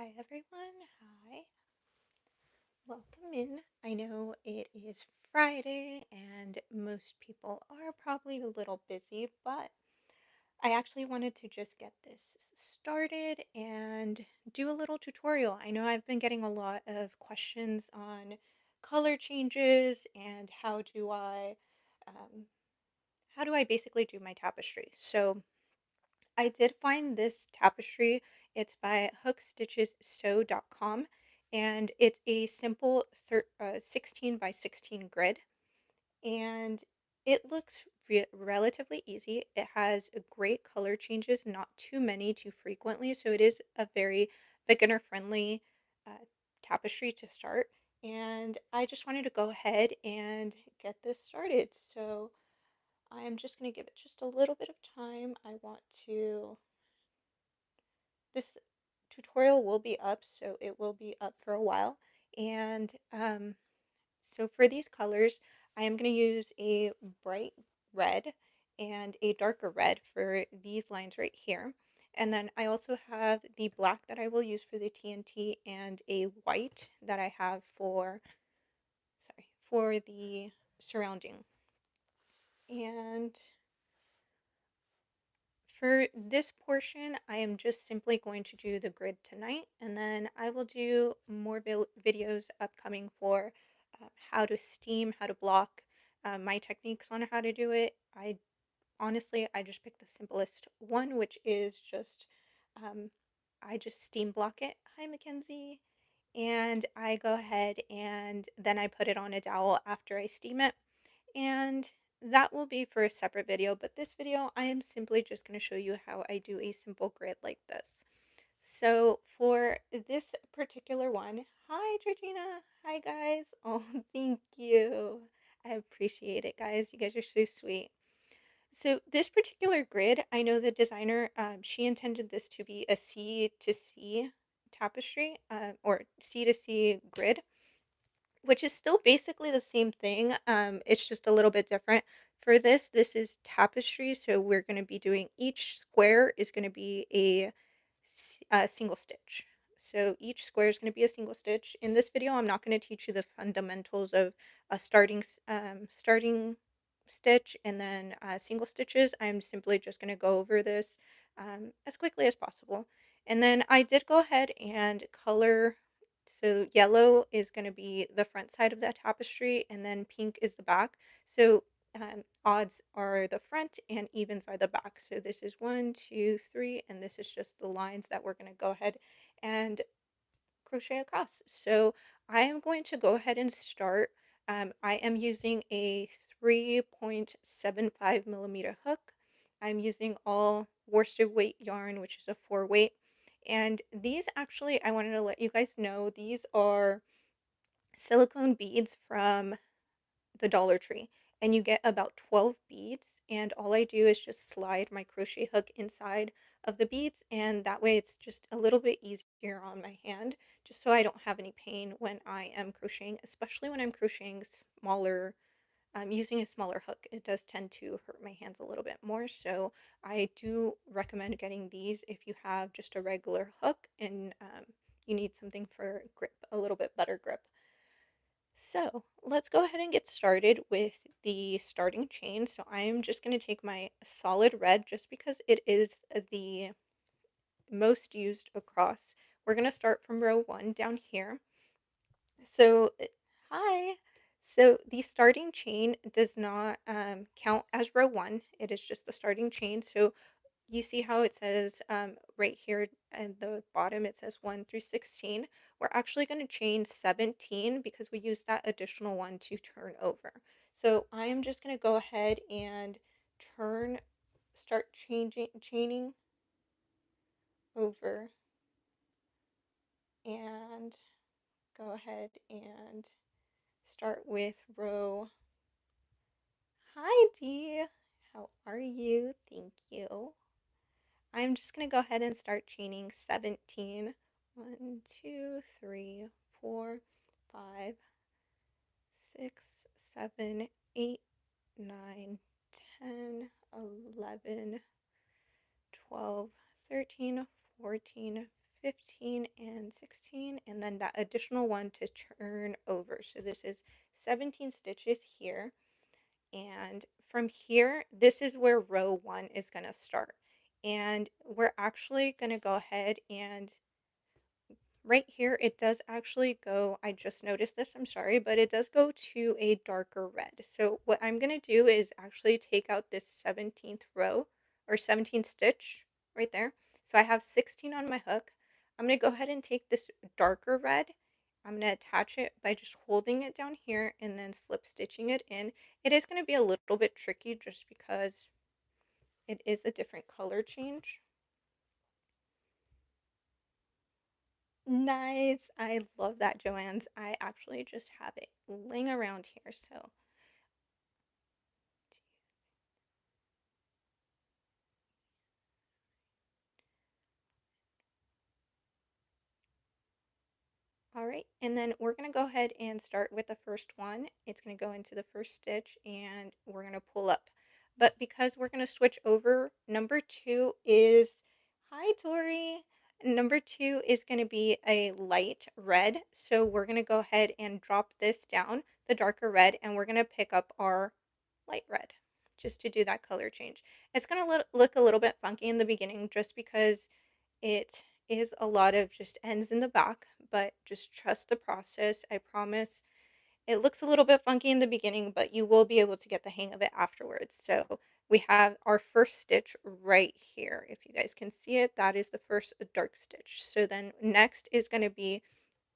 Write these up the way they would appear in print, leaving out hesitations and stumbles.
Hi everyone. Hi. Welcome in. I know it is Friday and most people are probably a little busy, but I actually wanted to just get this started and do a little tutorial. I know I've been getting a lot of questions on color changes and um, how do I basically do my tapestry. So I did find this tapestry. It's by hookstitchessew.com and it's a simple 16 by 16 grid and it looks relatively easy. It has a great color changes, not too many too frequently, so it is a very beginner friendly tapestry to start. And I just wanted to go ahead and get this started. So I am just going to give it just a little bit of time. I want to this tutorial will be up, so it will be up for a while. And so for these colors, I am going to use a bright red and a darker red for these lines right here. And then I also have the black that I will use for the TNT and a white that I have for the surrounding. And for this portion, I am just simply going to do the grid tonight, and then I will do more videos upcoming for how to steam, how to block, my techniques on how to do it. I just picked the simplest one, which is just um, I just steam block it. Hi, Mackenzie. And I go ahead and then I put it on a dowel after I steam it. And that will be for a separate video, but this video I am simply just going to show you how I do a simple grid like this. So for this particular one, hi Georgina, hi guys. Oh, thank you. I appreciate it, guys. You guys are so sweet. So this particular grid, I know the designer, she intended this to be a C to C tapestry, or C to C grid, which is still basically the same thing, it's just a little bit different. For this is tapestry, so we're gonna be doing each square is gonna be a single stitch. So each square is gonna be a single stitch. In this video, I'm not gonna teach you the fundamentals of a starting stitch and then single stitches. I'm simply just gonna go over this as quickly as possible. And then I did go ahead and color, so yellow is going to be the front side of that tapestry, and then pink is the back. So odds are the front and evens are the back. So this is one, two, three, and this is just the lines that we're going to go ahead and crochet across. So I am going to go ahead and start. I am using a 3.75 millimeter hook. I'm using all worsted weight yarn, which is a 4 weight. And these actually, I wanted to let you guys know, these are silicone beads from the Dollar Tree. And you get about 12 beads. And all I do is just slide my crochet hook inside of the beads. And that way it's just a little bit easier on my hand, just so I don't have any pain when I am crocheting, especially when I'm crocheting smaller, using a smaller hook. It does tend to hurt my hands a little bit more. So I do recommend getting these if you have just a regular hook and you need something for grip, a little bit better grip. So let's go ahead and get started with the starting chain. So I'm just going to take my solid red just because it is the most used across. We're going to start from row one down here. So, hi. So the starting chain does not count as row one. It is just the starting chain. So you see how it says right here at the bottom, it says 1 through 16. We're actually going to chain 17 because we use that additional one to turn over. So I'm just going to go ahead and turn, start chaining over and go ahead and start with row. Hi, Dee. How are you? Thank you. I'm just going to go ahead and start chaining 17. 1, 2, 3, 4, 5, 6, 7, 8, 9, 10, 11, 12, 13, 14, 15 and 16, and then that additional one to turn over. So this is 17 stitches here. And from here, this is where row one is going to start. And we're actually going to go ahead and right here, it does actually go, I just noticed this, I'm sorry, but it does go to a darker red. So what I'm going to do is actually take out this 17th row or 17th stitch right there. So I have 16 on my hook. I'm going to go ahead and take this darker red. I'm going to attach it by just holding it down here and then slip stitching it in. It is going to be a little bit tricky just because it is a different color change. Nice. I love that, Joanne's. I actually just have it laying around here. So, all right. And then we're going to go ahead and start with the first one. It's going to go into the first stitch and we're going to pull up. But because we're going to switch over, number two is, hi, Tori. Number two is going to be a light red. So we're going to go ahead and drop this down, the darker red, and we're going to pick up our light red just to do that color change. It's going to look a little bit funky in the beginning just because it is a lot of just ends in the back, but just trust the process. I promise it looks a little bit funky in the beginning, but you will be able to get the hang of it afterwards. So we have our first stitch right here. If you guys can see it, that is the first dark stitch. So then next is going to be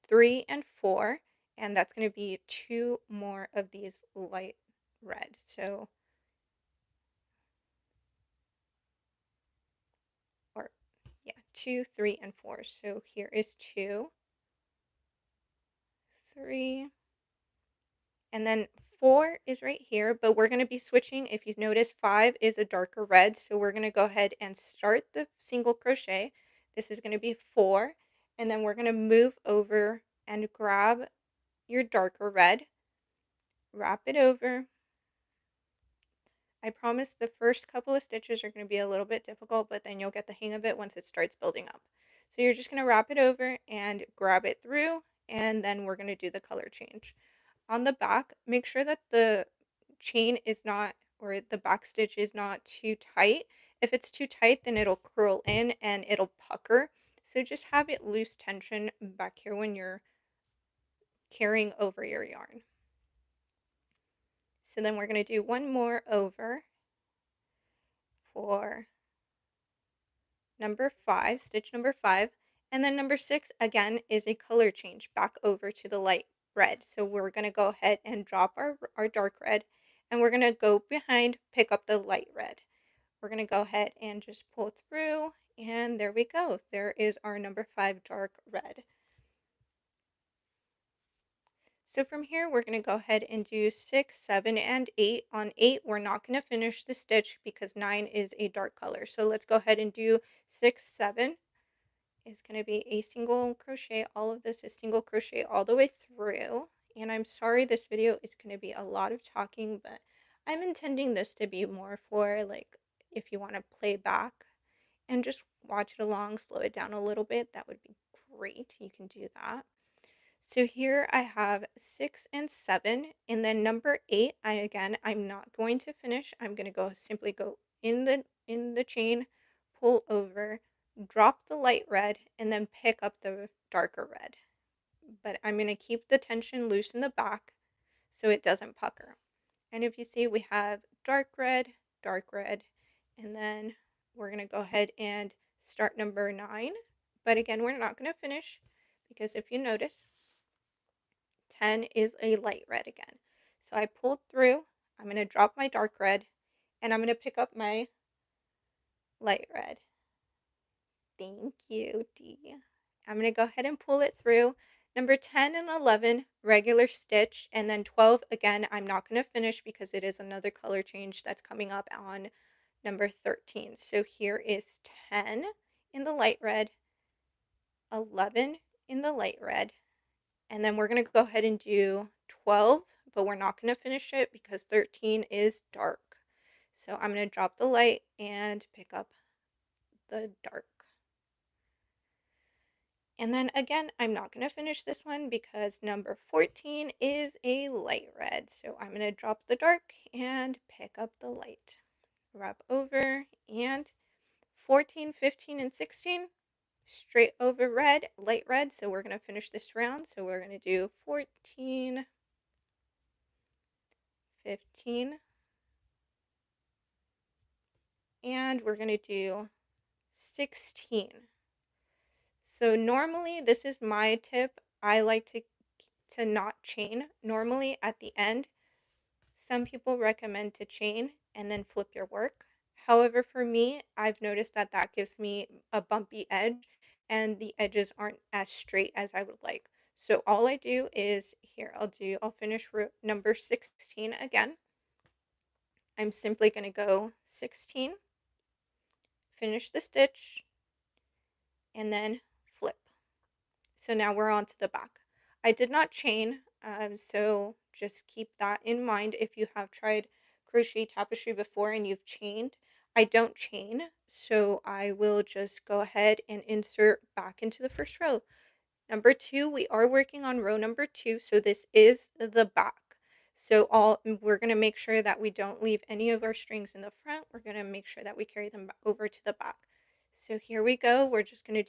3 and 4, and that's going to be two more of these light red. So or yeah, 2, 3, and 4. So here is 2, 3, and then 4 is right here, but we're going to be switching. If you notice, 5 is a darker red, so we're going to go ahead and start the single crochet. This is going to be 4, and then we're going to move over and grab your darker red, wrap it over. I promise the first couple of stitches are going to be a little bit difficult, but then you'll get the hang of it once it starts building up. So you're just going to wrap it over and grab it through, and then we're going to do the color change. On the back, make sure that the chain is not, or the back stitch is not too tight. If it's too tight, then it'll curl in and it'll pucker. So just have it loose tension back here when you're carrying over your yarn. So then we're going to do one more over for number 5, stitch number 5, and then number 6 again is a color change back over to the light red. So we're going to go ahead and drop our dark red, and we're going to go behind, pick up the light red. We're going to go ahead and just pull through, and there we go. There is our number 5 dark red. So from here, we're going to go ahead and do 6, 7, and 8. On 8, we're not going to finish the stitch because 9 is a dark color. So let's go ahead and do 6, 7 is going to be a single crochet. All of this is single crochet all the way through. And I'm sorry this video is going to be a lot of talking, but I'm intending this to be more for like if you want to play back and just watch it along, slow it down a little bit, that would be great. You can do that. So here I have 6 and 7, and then number 8, I'm not going to finish. I'm going to go simply go in the chain, pull over, drop the light red, and then pick up the darker red. But I'm going to keep the tension loose in the back so it doesn't pucker. And if you see, we have dark red, and then we're going to go ahead and start number 9. But again, we're not going to finish because if you notice, 10 is a light red again. So I pulled through, I'm going to drop my dark red, and I'm going to pick up my light red. Thank you, Dee. I'm going to go ahead and pull it through. Number 10 and 11, regular stitch, and then 12, again, I'm not going to finish because it is another color change that's coming up on number 13. So here is 10 in the light red, 11 in the light red, and then we're going to go ahead and do 12, but we're not going to finish it because 13 is dark. So I'm going to drop the light and pick up the dark. And then again, I'm not going to finish this one because number 14 is a light red. So I'm going to drop the dark and pick up the light. Rub over and 14, 15, and 16 straight over red, light red. So we're going to finish this round. So we're going to do 14, 15, and we're going to do 16. So normally this is my tip. I like to not chain. Normally at the end, some people recommend to chain and then flip your work. However, for me, I've noticed that that gives me a bumpy edge and the edges aren't as straight as I would like. So all I do is here, I'll finish row number 16 again. I'm simply going to go 16, finish the stitch, and then flip. So now we're on to the back. I did not chain, so just keep that in mind if you have tried crochet tapestry before and you've chained. I don't chain, so I will just go ahead and insert back into the first row. Number 2, we are working on row number 2, so this is the back. So we're going to make sure that we don't leave any of our strings in the front. We're going to make sure that we carry them over to the back. So here we go. We're going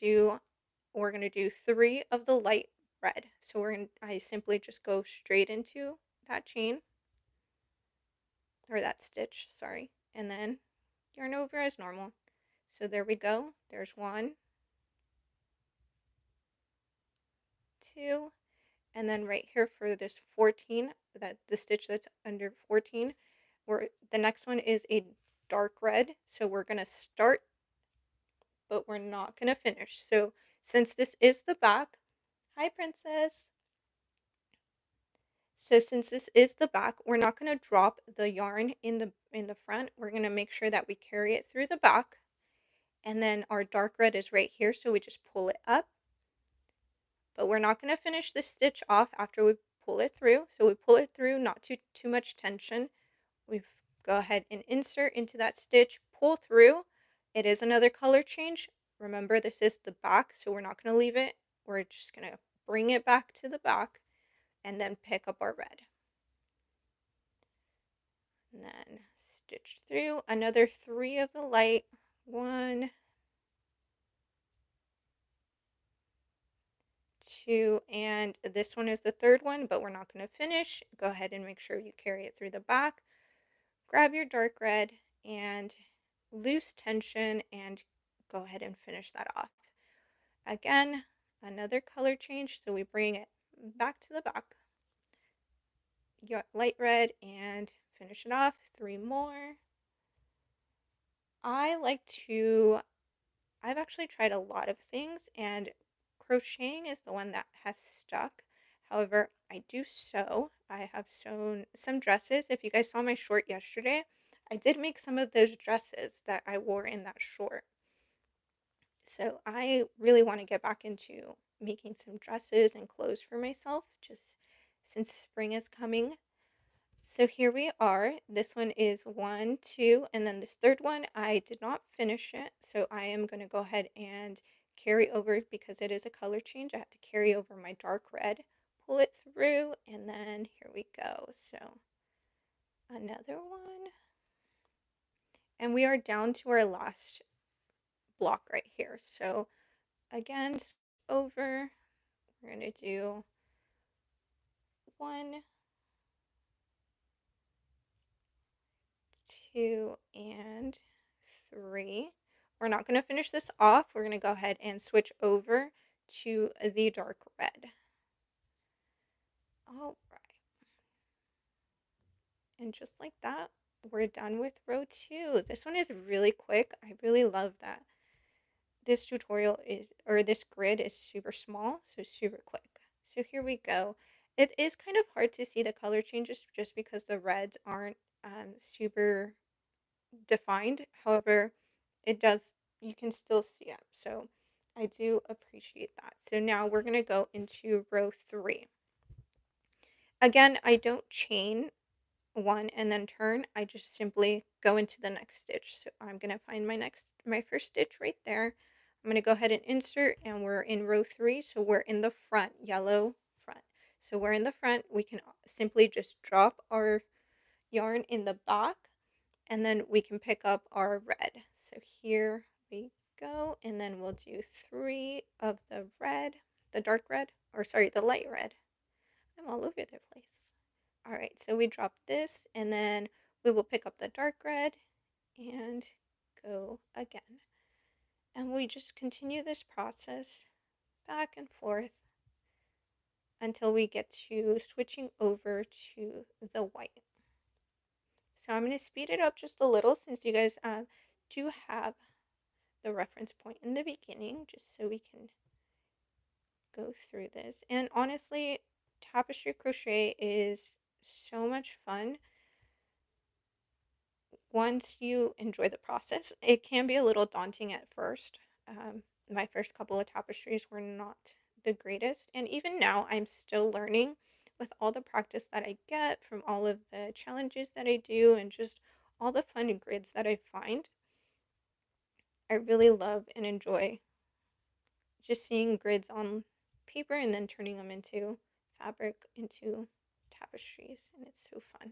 to do 3 of the light red. So I simply just go straight into that chain or that stitch, sorry, and then yarn over as normal. So there we go. There's 1, 2, and then right here for this 14, that the stitch that's under 14, the next one is a dark red. So we're going to start, but we're not going to finish. So since this is the back, hi princess. So since this is the back, we're not going to drop the yarn in the front. We're going to make sure that we carry it through the back. And then our dark red is right here, so we just pull it up. But we're not going to finish the stitch off after we pull it through. So we pull it through, not too much tension. We go ahead and insert into that stitch, pull through. It is another color change. Remember, this is the back, so we're not going to leave it. We're just going to bring it back to the back and then pick up our red. And then stitch through another 3 of the light. 1, 2, and this one is the third one, but we're not going to finish. Go ahead and make sure you carry it through the back. Grab your dark red and loose tension and go ahead and finish that off. Again, another color change, so we bring it back to the back. Light red and finish it off. 3 more. I like to I've actually tried a lot of things, and crocheting is the one that has stuck. However, I do sew. I have sewn some dresses. If you guys saw my short yesterday, I did make some of those dresses that I wore in that short. So I really want to get back into making some dresses and clothes for myself, just since spring is coming. So here we are. This one is 1, 2, and then this third one, I did not finish it. So I am going to go ahead and carry over because it is a color change. I have to carry over my dark red, pull it through, and then here we go. So another one. And we are down to our last block right here. So again, over, we're going to do 1, 2, and 3. We're not going to finish this off. We're going to go ahead and switch over to the dark red. All right. And just like that, we're done with row 2. This one is really quick. I really love that. This tutorial is, or this grid is super small, so super quick. So here we go. It is kind of hard to see the color changes just because the reds aren't super defined. However, it does, you can still see it. So I do appreciate that. So now we're going to go into row 3. Again, I don't chain one and then turn. I just simply go into the next stitch. So I'm going to find my first stitch right there. I'm going to go ahead and insert, and we're in row 3, so we're in the front, yellow front. So we're in the front, we can simply just drop our yarn in the back, and then we can pick up our red. So here we go, and then we'll do 3 of the red, the dark red, or sorry, the light red. I'm all over the place. All right, so we drop this, and then we will pick up the dark red and go again. And we just continue this process back and forth until we get to switching over to the white. So I'm going to speed it up just a little since you guys do have the reference point in the beginning, just so we can go through this. And honestly, tapestry crochet is so much fun once you enjoy the process. It can be a little daunting at first. My first couple of tapestries were not the greatest, and even now I'm still learning with all the practice that I get from all of the challenges that I do and just all the fun grids that I find. I really love and enjoy just seeing grids on paper and then turning them into fabric, into tapestries, and it's so fun.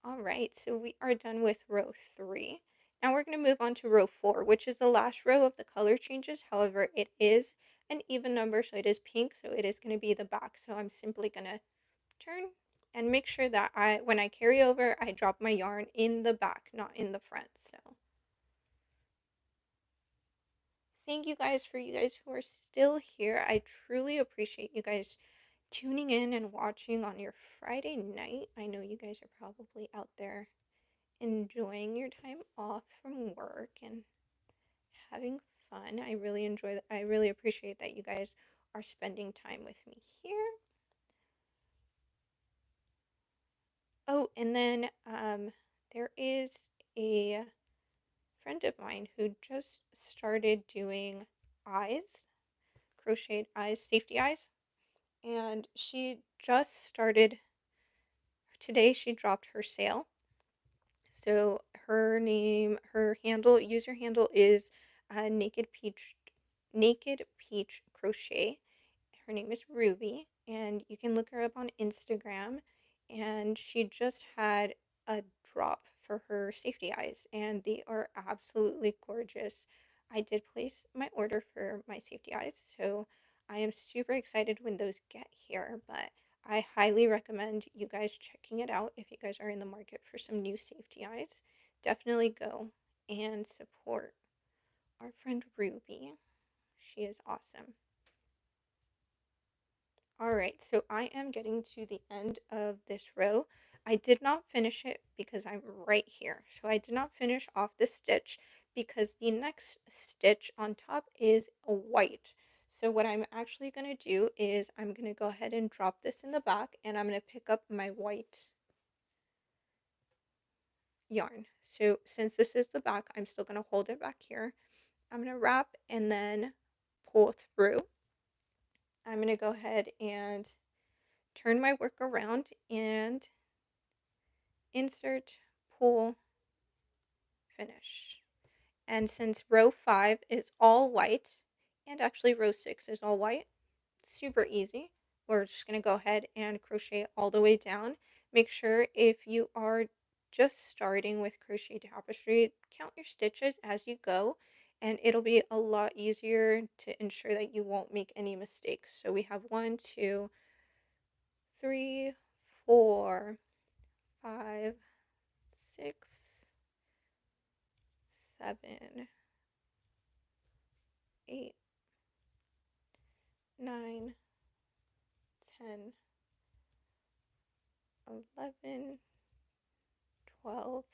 All right, so we are done with row 3. Now we're going to move on to row 4, which is the last row of the color changes. However, it is an even number, so it is pink, so it is going to be the back. So I'm simply going to turn and make sure that when I carry over, I drop my yarn in the back, not in the front. So thank you guys for you guys who are still here. I truly appreciate you guys tuning in and watching on your Friday night. I know you guys are probably out there enjoying your time off from work and having fun. I really enjoy that. I really appreciate that you guys are spending time with me here. Oh, and then there is a friend of mine who just started doing eyes, crocheted eyes, safety eyes, and she just started today. She dropped her sale. So her user handle is Naked Peach Crochet. Her name is Ruby, and you can look her up on Instagram. And she just had a drop for her safety eyes, and they are absolutely gorgeous. I did place my order for my safety eyes, so I am super excited when those get here. But I highly recommend you guys checking it out if you guys are in the market for some new safety eyes. Definitely go and support our friend Ruby. She is awesome. Alright, so I am getting to the end of this row. I did not finish it because I'm right here. So I did not finish off the stitch because the next stitch on top is a white. So what I'm actually going to do is I'm going to go ahead and drop this in the back, and I'm going to pick up my white yarn. So since this is the back, I'm still going to hold it back here. I'm going to wrap and then pull through. I'm going to go ahead and turn my work around and insert, pull, finish. And since row 5 is all white, and actually row 6 is all white, super easy. We're just going to go ahead and crochet all the way down. Make sure if you are just starting with crochet tapestry, count your stitches as you go, and it'll be a lot easier to ensure that you won't make any mistakes. So we have 1, 2, 3, 4, 5, 6, 7, 8, 9, 10, 11, 12,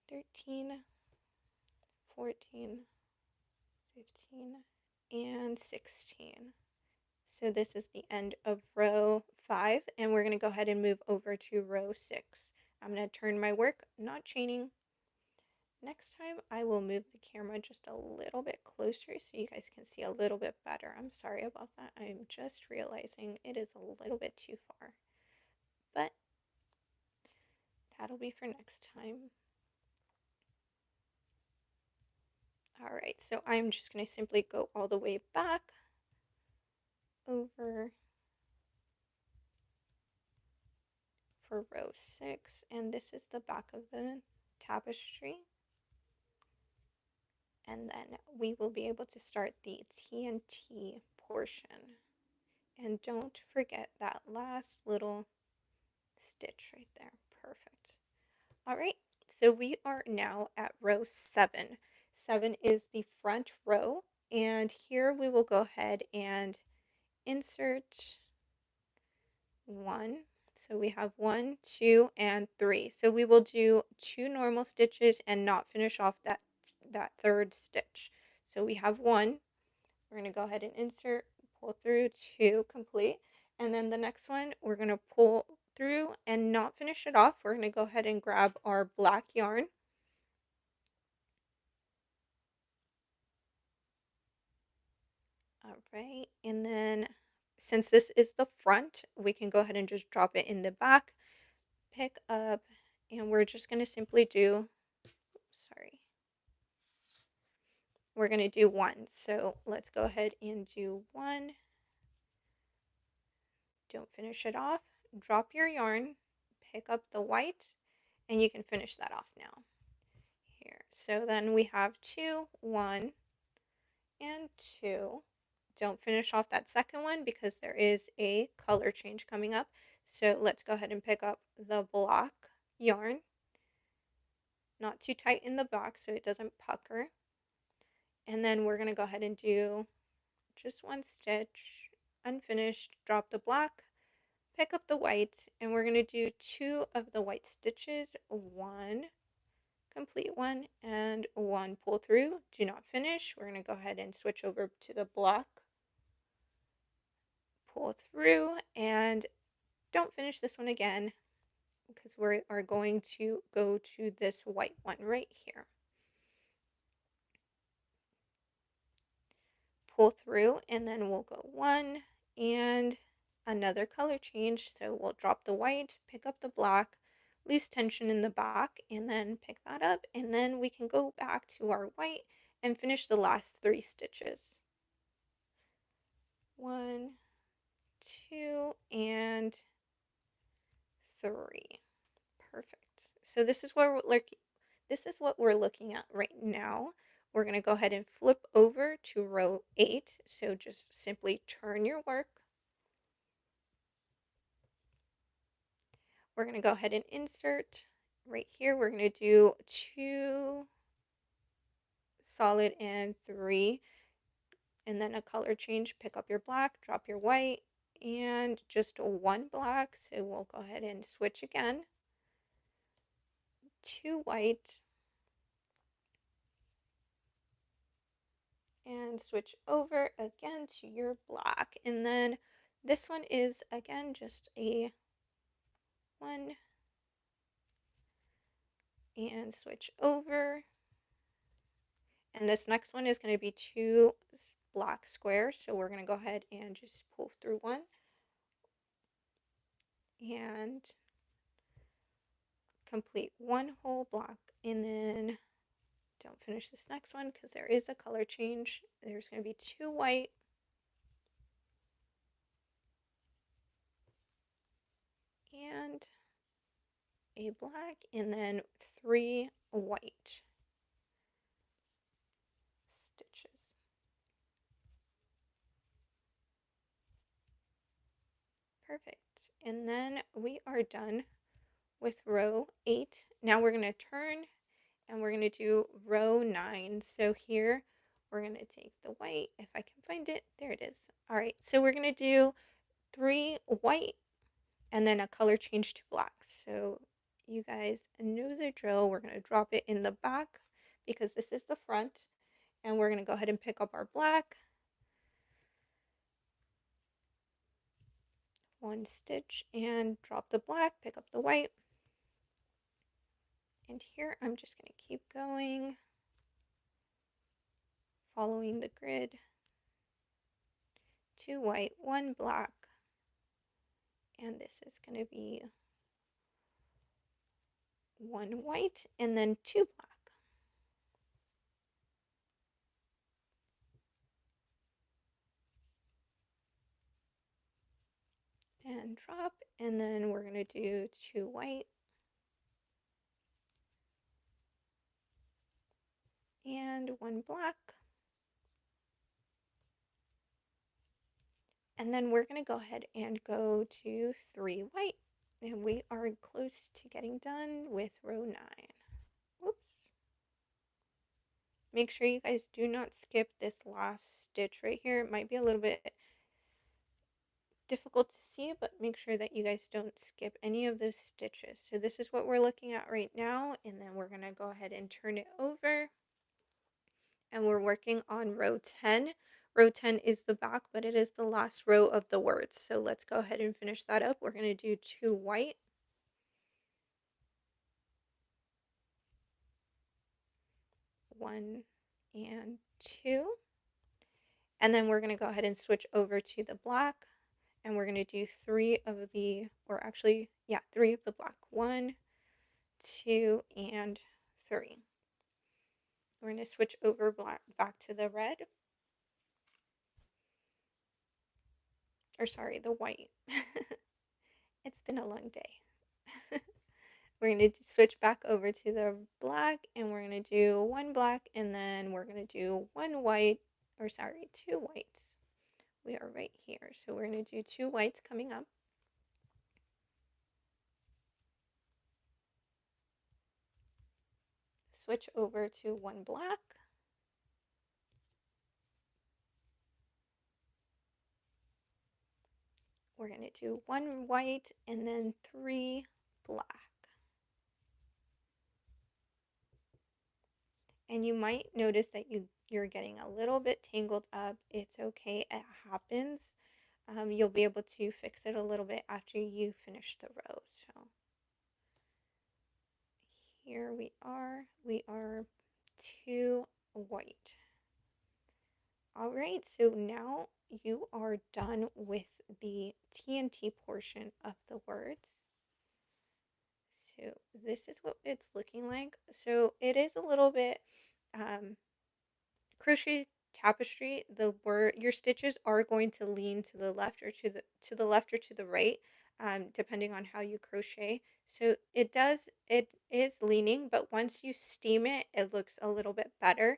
13, 14, 15, and 16. So this is the end of row 5, and we're going to go ahead and move over to row 6. I'm going to turn my work, not chaining. Next time I will move the camera just a little bit closer so you guys can see a little bit better. I'm sorry about that. I'm just realizing it is a little bit too far. But that'll be for next time. All right, so I'm just going to simply go all the way back over for row 6, and this is the back of the tapestry. And then we will be able to start the TNT portion. And don't forget that last little stitch right there. Perfect. All right, so we are now at row 7. 7 is the front row, and here we will go ahead and insert 1. So we have 1, 2, and 3. So we will do 2 normal stitches and not finish off that third stitch. So we have 1. We're going to go ahead and insert, pull through 2, complete. And then the next one, we're going to pull through and not finish it off. We're going to go ahead and grab our black yarn. All right, and then since this is the front, we can go ahead and just drop it in the back, pick up, and we're just going to simply do, sorry, we're going to do 1. So let's go ahead and do 1. Don't finish it off. Drop your yarn, pick up the white, and you can finish that off now. Here. So then we have 2, 1, and 2. Don't finish off that second one because there is a color change coming up. So let's go ahead and pick up the black yarn. Not too tight in the back so it doesn't pucker. And then we're going to go ahead and do just 1 stitch, unfinished, drop the black, pick up the white, and we're going to do 2 of the white stitches, 1, complete 1, and 1 pull through. Do not finish. We're going to go ahead and switch over to the black, pull through, and don't finish this one again because we are going to go to this white one right here. Pull through, and then we'll go 1 and another color change. So we'll drop the white, pick up the black, loose tension in the back, and then pick that up, and then we can go back to our white and finish the last 3 stitches. 1, 2, and 3. Perfect. So this is what we're looking at right now. We're going to go ahead and flip over to row 8. So just simply turn your work. We're going to go ahead and insert right here. We're going to do 2 solid and 3, and then a color change. Pick up your black, drop your white, and just 1 black. So we'll go ahead and switch again. 2 white, and switch over again to your black. And then this one is again just a 1, and switch over. And this next one is going to be 2 black squares. So we're going to go ahead and just pull through 1 and complete 1 whole block. And then don't finish this next one because there is a color change. There's going to be 2 white, and a black, and then 3 white stitches. Perfect. And then we are done with row 8. Now we're going to turn and we're going to do row 9. So here we're going to take the white, if I can find it. There it is. All right. So we're going to do 3 white and then a color change to black. So you guys know the drill. We're going to drop it in the back because this is the front. And we're going to go ahead and pick up our black. 1 stitch and drop the black, pick up the white. And here I'm just going to keep going, following the grid. 2 white, 1 black, and this is going to be 1 white and then 2 black. and drop, and then we're going to do 2 white and 1 black. And then we're going to go ahead and go to 3 white. And we are close to getting done with row 9. Whoops. Make sure you guys do not skip this last stitch right here. It might be a little bit difficult to see, but make sure that you guys don't skip any of those stitches. So this is what we're looking at right now, and then we're going to go ahead and turn it over, and we're working on row 10. Row 10 is the back, but it is the last row of the words. So let's go ahead and finish that up. We're going to do 2 white, 1 and 2, and then we're going to go ahead and switch over to the black, and we're going to do 3 of the, or actually, yeah, 3 of the black. 1, 2, and 3. We're going to switch over back to the red, or sorry, the white. It's been a long day. We're going to switch back over to the black, and we're going to do 1 black, and then we're going to do 1 white, or sorry, 2 whites. We are right here. So we're going to do 2 whites coming up. Switch over to 1 black. We're going to do 1 white and then 3 black. And you might notice that you're getting a little bit tangled up. It's okay, it happens. You'll be able to fix it a little bit after you finish the row. So here we are. We are 2 white. All right, so now you are done with the TNT portion of the words. So this is what it's looking like. So it is a little bit um, crochet tapestry. The word, your stitches are going to lean to the left or to the left or to the right, depending on how you crochet. So it is leaning, but once you steam it, it looks a little bit better.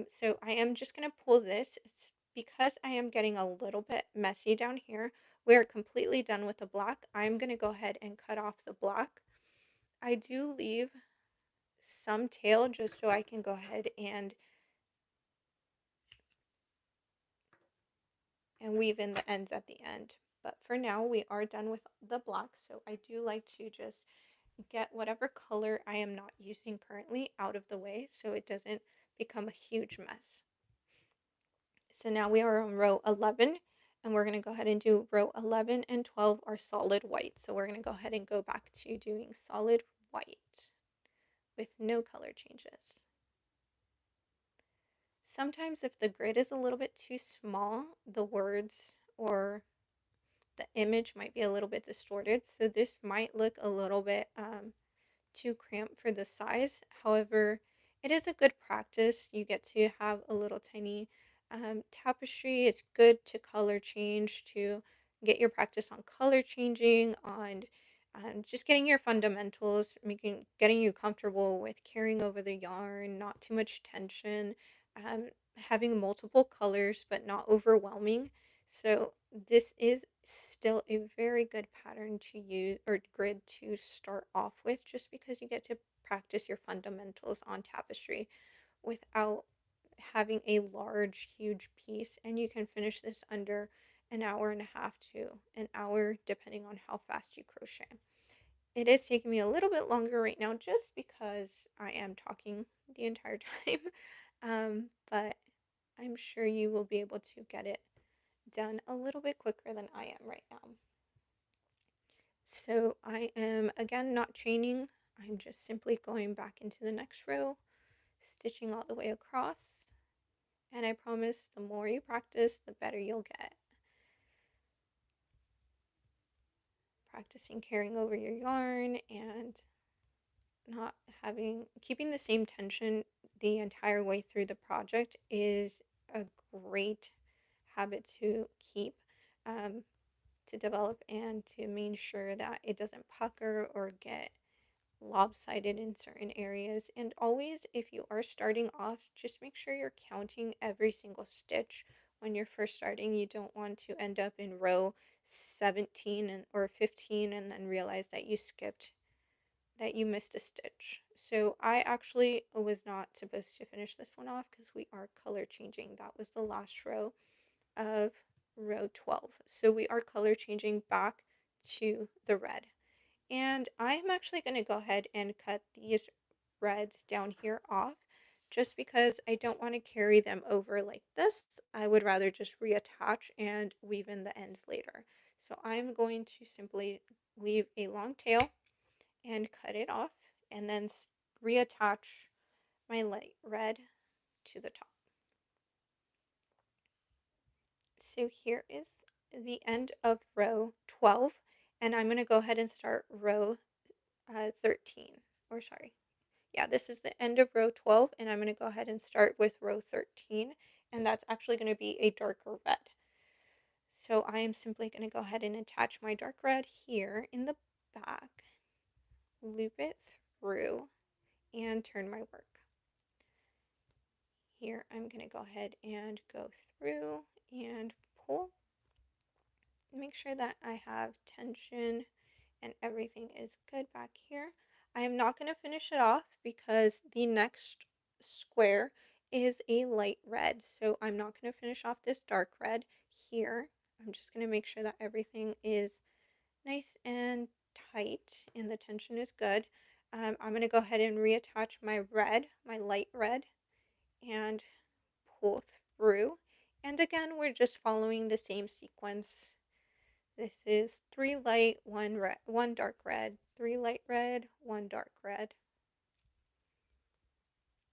So I am just going to pull this. It's because I am getting a little bit messy down here. We're completely done with the black. I'm going to go ahead and cut off the black. I do leave some tail just so I can go ahead and weave in the ends at the end. But for now, we are done with the black, so I do like to just get whatever color I am not using currently out of the way so it doesn't become a huge mess. So now we are on row 11, and we're going to go ahead and do row 11 and 12 are solid white. So we're going to go ahead and go back to doing solid white with no color changes. Sometimes if the grid is a little bit too small, the words or the image might be a little bit distorted. So this might look a little bit too cramped for the size. However, it is a good practice. You get to have a little tiny tapestry. It's good to color change, to get your practice on color changing, on just getting your fundamentals, getting you comfortable with carrying over the yarn, not too much tension, having multiple colors but not overwhelming. So this is still a very good pattern to use or grid to start off with, just because you get to practice your fundamentals on tapestry without having a large, huge piece. And you can finish this under an hour and a half to an hour, depending on how fast you crochet. It is taking me a little bit longer right now just because I am talking the entire time. But I'm sure you will be able to get it done a little bit quicker than I am right now. So I am again not chaining. I'm just simply going back into the next row, stitching all the way across. And I promise the more you practice, the better you'll get. Practicing carrying over your yarn and not keeping the same tension the entire way through the project is a great habit to keep. to develop and to make sure that it doesn't pucker or get lopsided in certain areas. And always, if you are starting off, just make sure you're counting every single stitch when you're first starting. You don't want to end up in row 17 or 15 and then realize that you missed a stitch. So I actually was not supposed to finish this one off because we are color changing. That was the last row of row 12. So we are color changing back to the red. And I'm actually going to go ahead and cut these reds down here off just because I don't want to carry them over like this. I would rather just reattach and weave in the ends later. So I'm going to simply leave a long tail and cut it off and then reattach my light red to the top. So here is the end of row 12 and I'm going to go ahead and start row 13 or sorry. Yeah, this is the end of row 12 and I'm going to go ahead and start with row 13 and that's actually going to be a darker red. So I am simply going to go ahead and attach my dark red here in the back, loop it through and turn my work. Here I'm going to go ahead and go through and pull. Make sure that I have tension and everything is good back here. I am not going to finish it off because the next square is a light red. So I'm not going to finish off this dark red here. I'm just going to make sure that everything is nice and tight and the tension is good. I'm going to go ahead and reattach my red, my light red, and pull through. And again, we're just following the same sequence. This is 3 light, 1 red, 1 dark red, 3 light red, 1 dark red.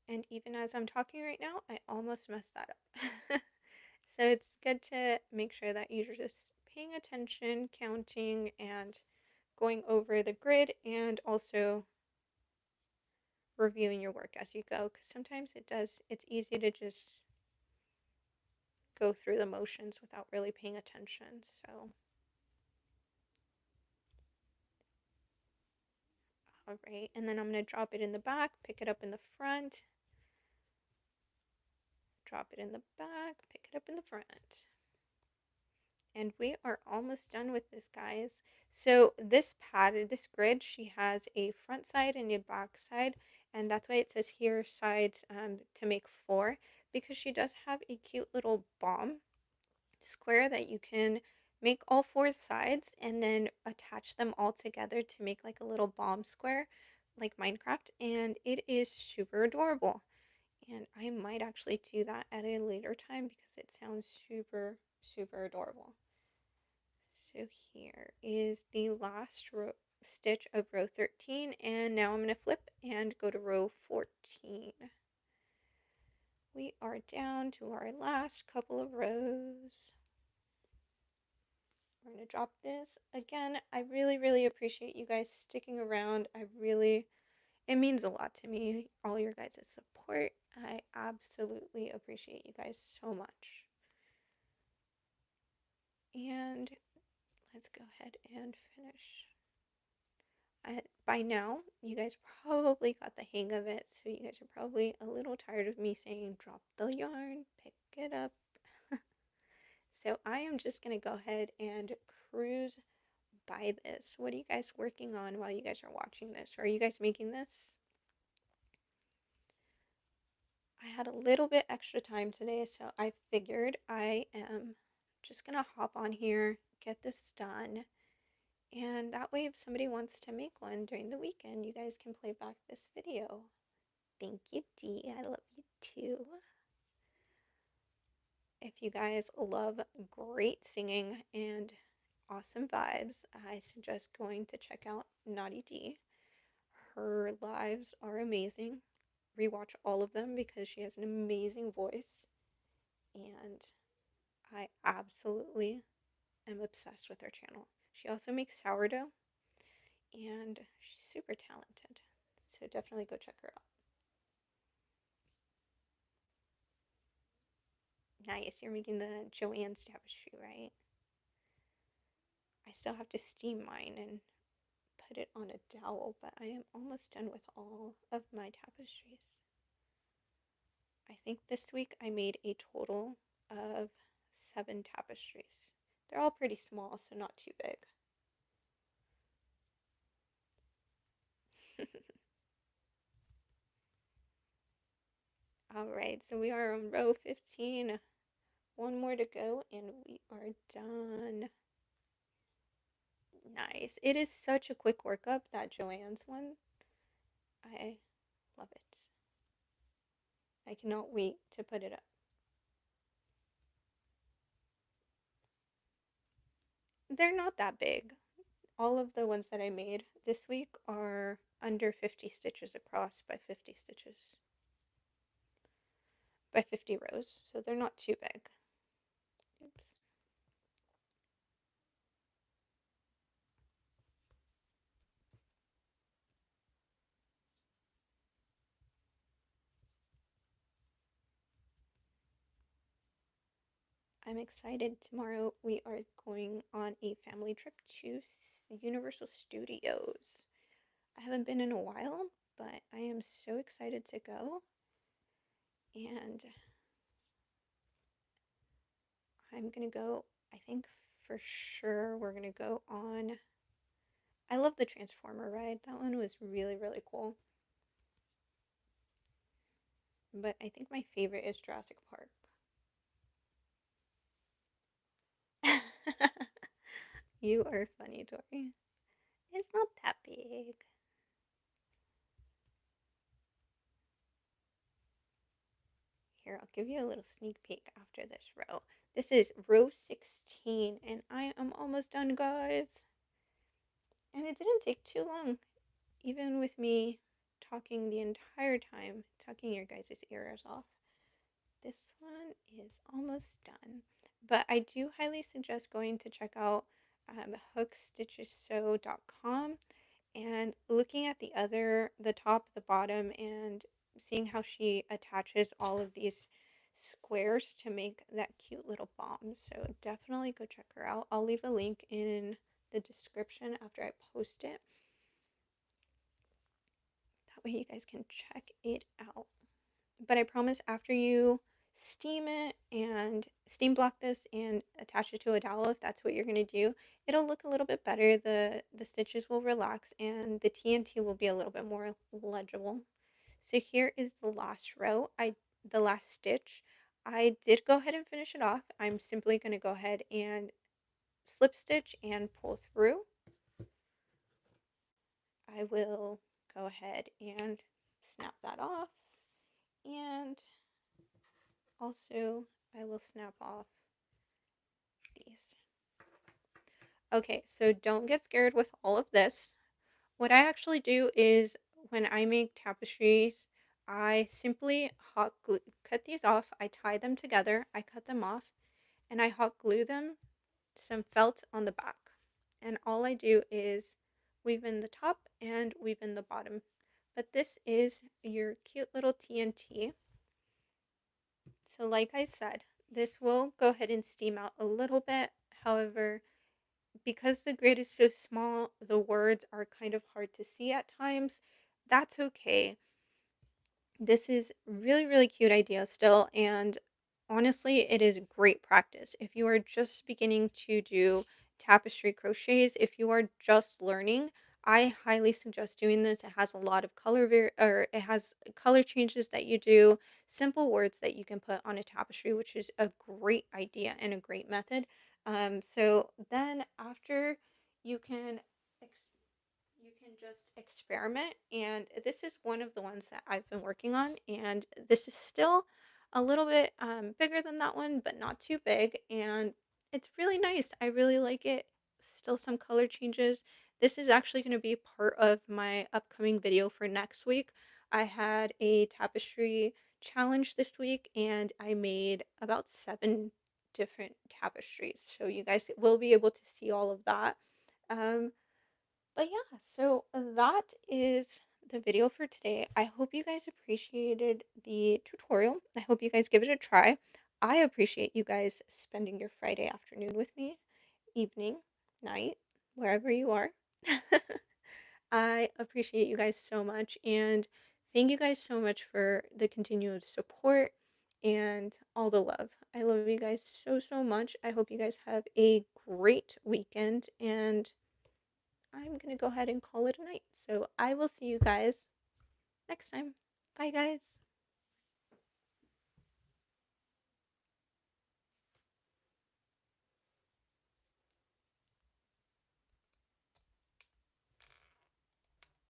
And even as I'm talking right now, I almost messed that up. So it's good to make sure that you're just paying attention, counting, and going over the grid and also reviewing your work as you go. Because sometimes it's easy to just go through the motions without really paying attention. So, all right. And then I'm going to drop it in the back, pick it up in the front, drop it in the back, pick it up in the front. And we are almost done with this, guys. So this pattern, this grid, she has a front side and a back side, and that's why it says here sides to make 4, because she does have a cute little bomb square that you can make all 4 sides and then attach them all together to make like a little bomb square like Minecraft, and it is super adorable. And I might actually do that at a later time because it sounds super, super adorable. So here is the last stitch of row 13, and now I'm going to flip and go to row 14. We are down to our last couple of rows. We're going to drop this. Again, I really, really appreciate you guys sticking around. It means a lot to me, all your guys' support. I absolutely appreciate you guys so much. And let's go ahead and finish. By now, you guys probably got the hang of it, so you guys are probably a little tired of me saying drop the yarn, pick it up. So I am just going to go ahead and cruise by this. What are you guys working on while you guys are watching this? Are you guys making this? I had a little bit extra time today, so I figured I am just going to hop on here, get this done. And that way, if somebody wants to make one during the weekend, you guys can play back this video. Thank you, Dee. I love you too. If you guys love great singing and awesome vibes, I suggest going to check out Naughty Dee. Her lives are amazing. Rewatch all of them because she has an amazing voice. And I absolutely am obsessed with her channel. She also makes sourdough and she's super talented. So definitely go check her out. Nice, you're making the Joanne's tapestry, right? I still have to steam mine and put it on a dowel, but I am almost done with all of my tapestries. I think this week I made a total of 7 tapestries. They're all pretty small, so not too big. All right, so we are on row 15. One more to go, and we are done. Nice. It is such a quick workup, that Joanne's one. I love it. I cannot wait to put it up. They're not that big. All of the ones that I made this week are under 50 stitches across by 50 stitches by 50 rows, so they're not too big. Oops. I'm excited. Tomorrow we are going on a family trip to Universal Studios. I haven't been in a while, but I am so excited to go. And I'm going to go, I think for sure we're going to go on. I love the Transformer ride. That one was really, really cool. But I think my favorite is Jurassic Park. You are funny, Tori. It's not that big. Here, I'll give you a little sneak peek after this row. This is row 16, and I am almost done, guys. And it didn't take too long, even with me talking the entire time, tucking your guys' ears off. This one is almost done. But I do highly suggest going to check out hookstitchessew.com and looking at the top, the bottom, and seeing how she attaches all of these squares to make that cute little bomb. So definitely go check her out. I'll leave a link in the description after I post it. That way you guys can check it out. But I promise after you steam it and steam block this and attach it to a dowel, if that's what you're going to do, it'll look a little bit better. The stitches will relax and the TNT will be a little bit more legible. So here is the last row. The last stitch. I did go ahead and finish it off. I'm simply going to go ahead and slip stitch and pull through. I will go ahead and snap that off, and also I will snap off these. Okay, so don't get scared with all of this. What I actually do is when I make tapestries, I simply cut these off, I tie them together, I cut them off, and I hot glue them to some felt on the back. And all I do is weave in the top and weave in the bottom. But this is your cute little TNT. So like I said, this will go ahead and steam out a little bit. However, because the grid is so small, the words are kind of hard to see at times. That's okay. This is really, really cute idea still, and honestly, it is great practice. If you are just beginning to do tapestry crochets, if you are just learning, I highly suggest doing this. It has a lot of or it has color changes that you do, simple words that you can put on a tapestry, which is a great idea and a great method. So then after you can you can just experiment, and this is one of the ones that I've been working on, and this is still a little bit bigger than that one, but not too big, and it's really nice. I really like it. Still some color changes. This is actually going to be part of my upcoming video for next week. I had a tapestry challenge this week, and I made about 7 different tapestries, so you guys will be able to see all of that. um, but yeah, so that is the video for today. I hope you guys appreciated the tutorial. I hope you guys give it a try. I appreciate you guys spending your Friday afternoon with me, evening. night, wherever you are. I appreciate you guys so much, and thank you guys so much for the continued support and all the love. I love you guys so, so much. I hope you guys have a great weekend, and I'm going to go ahead and call it a night. So I will see you guys next time. Bye, guys.